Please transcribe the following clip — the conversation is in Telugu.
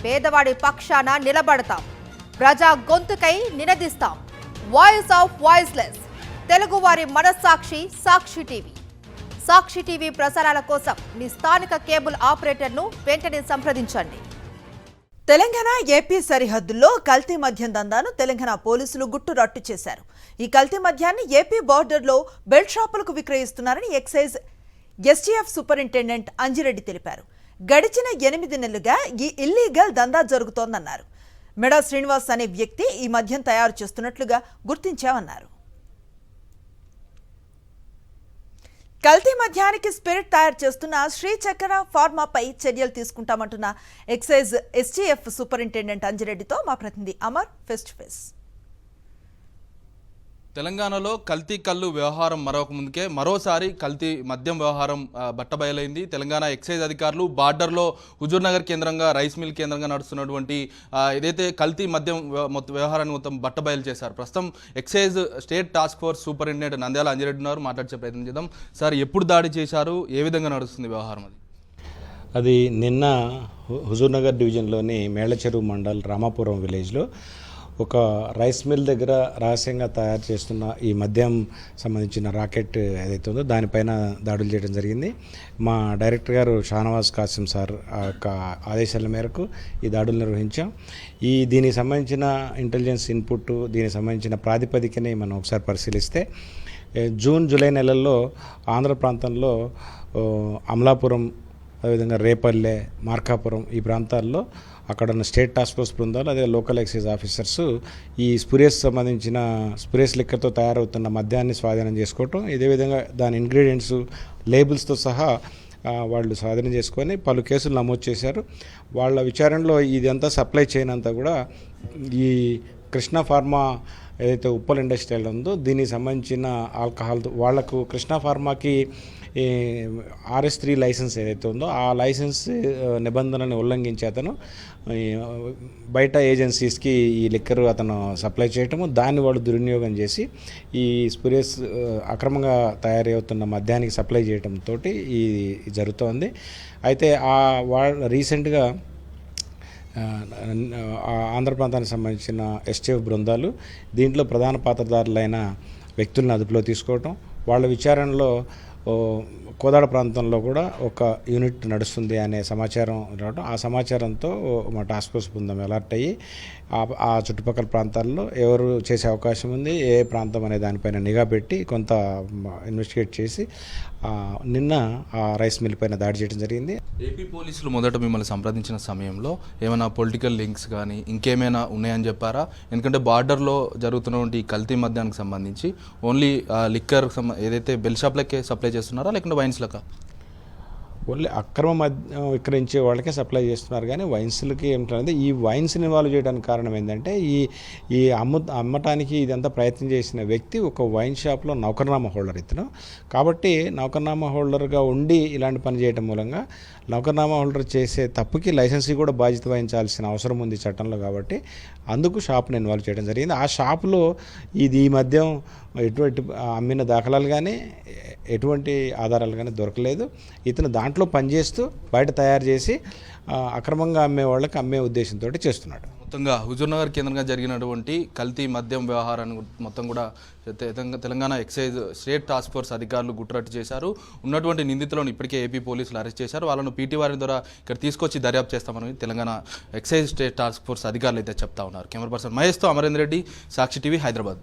పేదవాడి పక్షాన నిలబడతాం, ప్రజా గొంతుకై నినదిస్తాం. వాయిస్ ఆఫ్ వాయిస్లెస్, తెలుగువారి మనస్సాక్షి సాక్షి టీవీ. సాక్షి టీవీ ప్రసారాల కోసం మీ స్థానిక కేబుల్ ఆపరేటర్ను వెంటనే సంప్రదించండి. తెలంగాణ ఏపీ సరిహద్దుల్లో కల్తీ మద్యం దందాను తెలంగాణ పోలీసులు గుట్టురట్టు చేశారు. ఈ కల్తీ మద్యాన్ని ఏపీ బార్డర్లో బెల్ట్ షాపులకు విక్రయిస్తున్నారని ఎక్సైజ్ ఎస్టీఎఫ్ సూపరింటెండెంట్ అంజిరెడ్డి తెలిపారు. గడిచిన 8 నెలలుగా ఈ ఇల్లీగల్ దందా జరుగుతోందన్నారు. మెడా శ్రీనివాస్ అనే వ్యక్తి ఈ మద్యం తయారు చేస్తున్నట్లుగా గుర్తించామన్నారు. కల్తీ మద్యానికి స్పిరిట్ తయారు చేస్తున్న శ్రీచక్ర ఫార్మాపై చర్యలు తీసుకుంటామంటున్న ఎక్సైజ్ ఎస్టీఎఫ్ సూపరింటెండెంట్ అంజిరెడ్డితో మా ప్రతినిధి అమర్ ఫేస్ టు ఫేస్. తెలంగాణలో కల్తీ కల్లు వ్యవహారం ముందుకే మరోసారి కల్తీ మద్యం వ్యవహారం బట్టబయలైంది. తెలంగాణ ఎక్సైజ్ అధికారులు బార్డర్లో హుజూర్నగర్ కేంద్రంగా, రైస్ మిల్ కేంద్రంగా నడుస్తున్నటువంటి ఏదైతే కల్తీ మద్యం వ్యవహారాన్ని మొత్తం బట్టబయలు చేశారు. ప్రస్తుతం excise state task force superintendent Nandyala Anjireddy ఉన్నారు. మాట్లాడే ప్రయత్నం చేద్దాం. సార్, ఎప్పుడు దాడి చేశారు, ఏ విధంగా నడుస్తుంది వ్యవహారం? అది నిన్న హుజూర్నగర్ డివిజన్లోని మేళ్లచెరువు మండల్ రామాపురం విలేజ్లో ఒక రైస్ మిల్ దగ్గర రహస్యంగా తయారు చేస్తున్న ఈ మద్యం సంబంధించిన రాకెట్ ఏదైతే ఉందో దానిపైన దాడులు చేయడం జరిగింది. మా డైరెక్టర్ గారు షానవాజ్ కాసిం సార్ యొక్క ఆదేశాల మేరకు ఈ దాడులు నిర్వహించాం. దీనికి సంబంధించిన ఇంటెలిజెన్స్ ఇన్పుట్, దీనికి సంబంధించిన ప్రాతిపదికని మనం ఒకసారి పరిశీలిస్తే జూన్ జూలై నెలల్లో ఆంధ్ర ప్రాంతంలో అమలాపురం, అదేవిధంగా రేపల్లె, మార్కాపురం ఈ ప్రాంతాల్లో అక్కడ ఉన్న స్టేట్ టాస్క్ ఫోర్స్ బృందాలు, అదే లోకల్ ఎక్సైజ్ ఆఫీసర్స్ ఈ స్పురియస్ లిక్కర్తో తయారవుతున్న మద్యాన్ని స్వాధీనం చేసుకోవటం, ఇదే విధంగా దాని ఇంగ్రీడియంట్స్ లేబుల్స్తో సహా వాళ్ళు స్వాధీనం చేసుకొని పలు కేసులు నమోదు చేశారు. వాళ్ళ విచారణలో ఇదంతా సప్లై చైన్ అంతా కూడా ఈ కృష్ణ ఫార్మా ఏదైతే ఉప్పల్ ఇండస్ట్రియల్ ఉందో దీనికి సంబంధించిన ఆల్కహాల్, వాళ్లకు కృష్ణ ఫార్మాకి RS3 లైసెన్స్ ఏదైతే ఉందో ఆ లైసెన్స్ నిబంధనలను ఉల్లంఘించి అతను బయట ఏజెన్సీస్కి ఈ లిక్కర్ అతను సప్లై చేయటము, దాన్ని వాళ్ళు దుర్వినియోగం చేసి ఈ స్పిరిట్స్ అక్రమంగా తయారవుతున్న మద్యానికి సప్లై చేయడంతో ఇది జరుగుతోంది. అయితే రీసెంట్గా ఆంధ్ర ప్రాంతానికి సంబంధించిన ఎస్టీఎఫ్ బృందాలు దీంట్లో ప్రధాన పాత్రధారులైన వ్యక్తులను అదుపులో తీసుకోవటం, వాళ్ళ విచారణలో కోదాడ ప్రాంతంలో కూడా ఒక యూనిట్ నడుస్తుంది అనే సమాచారం రావడం, ఆ సమాచారంతో మా టాస్క్ ఫోర్స్ బృందం అలర్ట్ అయ్యి ఆ చుట్టుపక్కల ప్రాంతాల్లో ఎవరు చేసే అవకాశం ఉంది, ఏ ప్రాంతం అనే దానిపైన నిఘా పెట్టి కొంత ఇన్వెస్టిగేట్ చేసి నిన్న ఆ రైస్ మిల్ పైన దాడి చేయడం జరిగింది. ఏపీ పోలీసులు మొదట మిమ్మల్ని సంప్రదించిన సమయంలో ఏమైనా పొలిటికల్ లింక్స్ కానీ ఇంకేమైనా ఉన్నాయని చెప్పారా? ఎందుకంటే బార్డర్లో జరుగుతున్నటువంటి కల్తీ మద్యానికి సంబంధించి ఓన్లీ లిక్కర్ ఏదైతే బెల్ షాప్లకే సప్లై చేస్తున్నారా, లేకుంటే వైన్స్లకా? ఓన్లీ అక్రమ మద్యం విక్రయించే వాళ్ళకే సప్లై చేస్తున్నారు, కానీ వైన్స్లకి ఏమిటంటే ఈ వైన్స్ని ఇన్వాల్వ్ చేయడానికి కారణం ఏంటంటే ఈ అమ్మటానికి ఇదంతా ప్రయత్నం చేసిన వ్యక్తి ఒక వైన్ షాప్లో నౌకర్నామా హోల్డర్ ఇతను. కాబట్టి నౌకర్నామా హోల్డర్గా ఉండి ఇలాంటి పని చేయడం మూలంగా నౌకర్నామా హోల్డర్ చేసే తప్పుకి లైసెన్సీ కూడా బాధ్యత వహించాల్సిన అవసరం ఉంది చట్టంలో. కాబట్టి అందుకు షాప్ని ఇన్వాల్వ్ చేయడం జరిగింది. ఆ షాపులో ఈ మద్యం ఎటువంటి అమ్మిన దాఖలాలు కానీ ఎటువంటి ఆధారాలు కానీ దొరకలేదు. ఇతను దాంట్లో పనిచేస్తూ బయట తయారు చేసి అక్రమంగా అమ్మే వాళ్ళకి అమ్మే ఉద్దేశంతో చేస్తున్నాడు. మొత్తంగా హుజూర్నగర్ కేంద్రంగా జరిగినటువంటి కల్తీ మద్యం వ్యవహారాన్ని మొత్తం కూడా Telangana excise state task force అధికారులు గుట్టురట్టు చేశారు. ఉన్నటువంటి నిందితులను ఇప్పటికే ఏపీ పోలీసులు అరెస్ట్ చేశారు. వాళ్ళను పీటీ వారి ద్వారా ఇక్కడ తీసుకొచ్చి దర్యాప్తు చేస్తామని Telangana excise state task force అధికారులు అయితే చెప్తా ఉన్నారు. కెమెరా పర్సన్ మహేష్తో అమరేందర్ రెడ్డి, సాక్షి టీవీ, హైదరాబాద్.